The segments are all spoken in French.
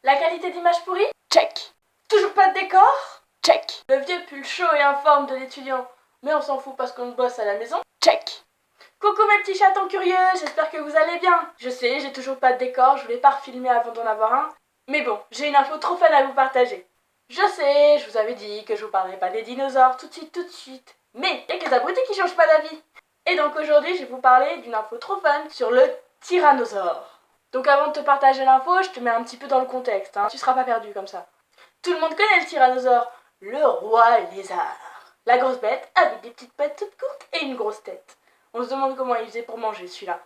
La qualité d'image pourrie? Check. Toujours pas de décor? Check. Le vieux pull chaud et informe de l'étudiant, mais on s'en fout parce qu'on bosse à la maison? Check. Coucou mes petits chatons curieux, j'espère que vous allez bien. Je sais, j'ai toujours pas de décor, je voulais pas refilmer avant d'en avoir un. Mais bon, j'ai une info trop fun à vous partager. Je sais, je vous avais dit que je vous parlerai pas des dinosaures tout de suite. Mais il y a que les abrutis qui changent pas d'avis. Et donc aujourd'hui, je vais vous parler d'une info trop fun sur le tyrannosaure. Donc avant de te partager l'info, je te mets un petit peu dans le contexte, hein. Tu seras pas perdu comme ça. Tout le monde connaît le tyrannosaure, le roi lézard. La grosse bête avec des petites pattes toutes courtes et une grosse tête. On se demande comment il faisait pour manger celui-là.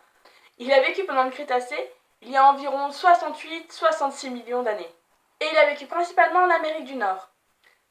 Il a vécu pendant le Crétacé, il y a environ 68-66 millions d'années. Et il a vécu principalement en Amérique du Nord.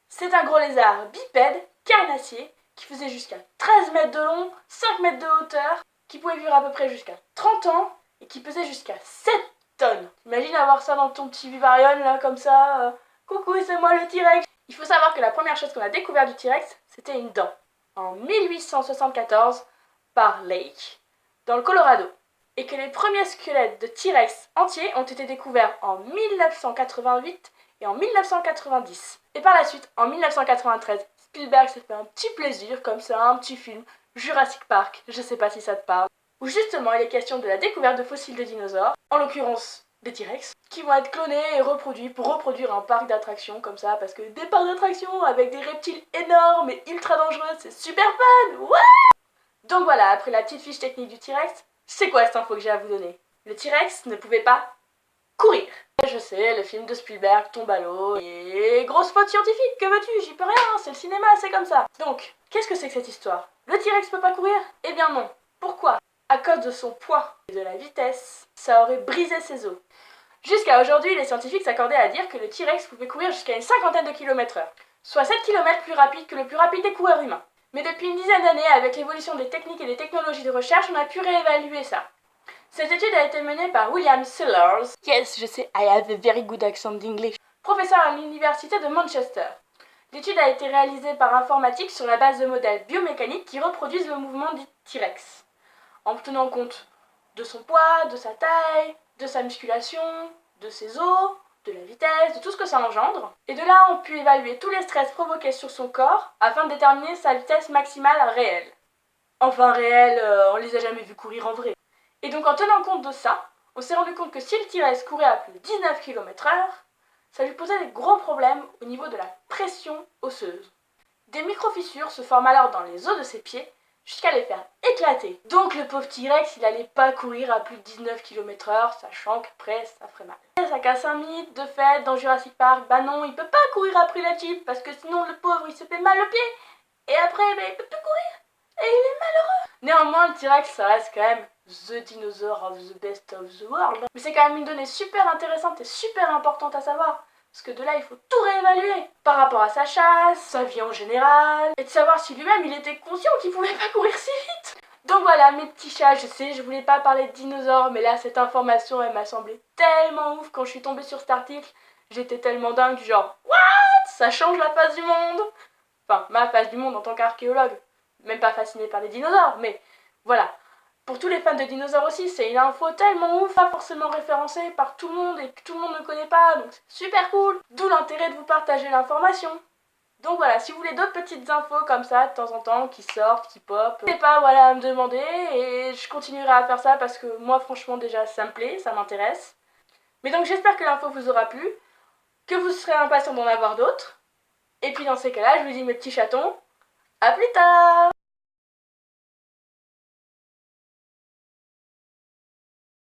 C'est un gros lézard bipède, carnassier, qui faisait jusqu'à 13 mètres de long, 5 mètres de hauteur, qui pouvait vivre à peu près jusqu'à 30 ans, et qui pesait jusqu'à 7 tonnes. Imagine avoir ça dans ton petit vivarium, là, comme ça. Coucou, c'est moi le T-Rex. Il faut savoir que la première chose qu'on a découvert du T-Rex, c'était une dent. En 1874, par Lake, dans le Colorado. Et que les premiers squelettes de T-Rex entiers ont été découverts en 1988 et en 1990. Et par la suite, en 1993, Spielberg s'est fait un petit plaisir, comme ça, un petit film, Jurassic Park, je sais pas si ça te parle, où justement il est question de la découverte de fossiles de dinosaures, en l'occurrence des T-Rex, qui vont être clonés et reproduits pour reproduire un parc d'attractions comme ça, parce que des parcs d'attractions avec des reptiles énormes et ultra dangereux, c'est super fun, ouais! Donc voilà, après la petite fiche technique du T-Rex, c'est quoi cette info que j'ai à vous donner? Le T-Rex ne pouvait pas courir. Je sais, le film de Spielberg tombe à l'eau, et grosse faute scientifique, que veux-tu? J'y peux rien, c'est le cinéma, c'est comme ça. Donc, qu'est-ce que c'est que cette histoire? Le T-Rex peut pas courir? Eh bien non. Pourquoi? À cause de son poids et de la vitesse, ça aurait brisé ses os. Jusqu'à aujourd'hui, les scientifiques s'accordaient à dire que le T-Rex pouvait courir jusqu'à une cinquantaine de kilomètres/heure, soit 7 km plus rapide que le plus rapide des coureurs humains. Mais depuis une dizaine d'années, avec l'évolution des techniques et des technologies de recherche, on a pu réévaluer ça. Cette étude a été menée par William Sellers. Yes, je sais, I have a very good accent d'English. Professeur à l'université de Manchester. L'étude a été réalisée par informatique sur la base de modèles biomécaniques qui reproduisent le mouvement du T-Rex, en tenant compte de son poids, de sa taille, de sa musculation, de ses os, de la vitesse, de tout ce que ça engendre. Et de là, on peut évaluer tous les stress provoqués sur son corps afin de déterminer sa vitesse maximale réelle. Enfin réelle, on les a jamais vus courir en vrai. Et donc en tenant compte de ça, on s'est rendu compte que si le T-Rex courait à plus de 19 km/h, ça lui posait des gros problèmes au niveau de la pression osseuse. Des micro-fissures se forment alors dans les os de ses pieds, jusqu'à les faire éclater. Donc le pauvre T-Rex, il allait pas courir à plus de 19 km/h, sachant qu'après ça ferait mal. Ça casse un mythe de fait dans Jurassic Park, bah non, il peut pas courir après la Jeep, parce que sinon le pauvre il se fait mal au pied, et après bah, il peut plus courir, et il est malheureux. Néanmoins le T-Rex ça reste quand même the dinosaur of the best of the world. Mais c'est quand même une donnée super intéressante et super importante à savoir. Parce que de là, il faut tout réévaluer par rapport à sa chasse, sa vie en général, et de savoir si lui-même il était conscient qu'il pouvait pas courir si vite. Donc voilà, mes petits chats, je sais, je voulais pas parler de dinosaures, mais là, cette information, elle m'a semblé tellement ouf quand je suis tombée sur cet article. J'étais tellement dingue, du genre, what? Ça change la face du monde. Enfin, ma face du monde en tant qu'archéologue. Même pas fascinée par les dinosaures, mais voilà. Pour tous les fans de dinosaures aussi, c'est une info tellement ouf, pas forcément référencée par tout le monde et que tout le monde ne connaît pas, donc c'est super cool. D'où l'intérêt de vous partager l'information. Donc voilà, si vous voulez d'autres petites infos comme ça de temps en temps qui sortent, qui pop, n'hésitez pas voilà, à me demander et je continuerai à faire ça parce que moi franchement déjà ça me plaît, ça m'intéresse. Mais donc j'espère que l'info vous aura plu, que vous serez impatient d'en avoir d'autres. Et puis dans ces cas-là, je vous dis mes petits chatons, à plus tard!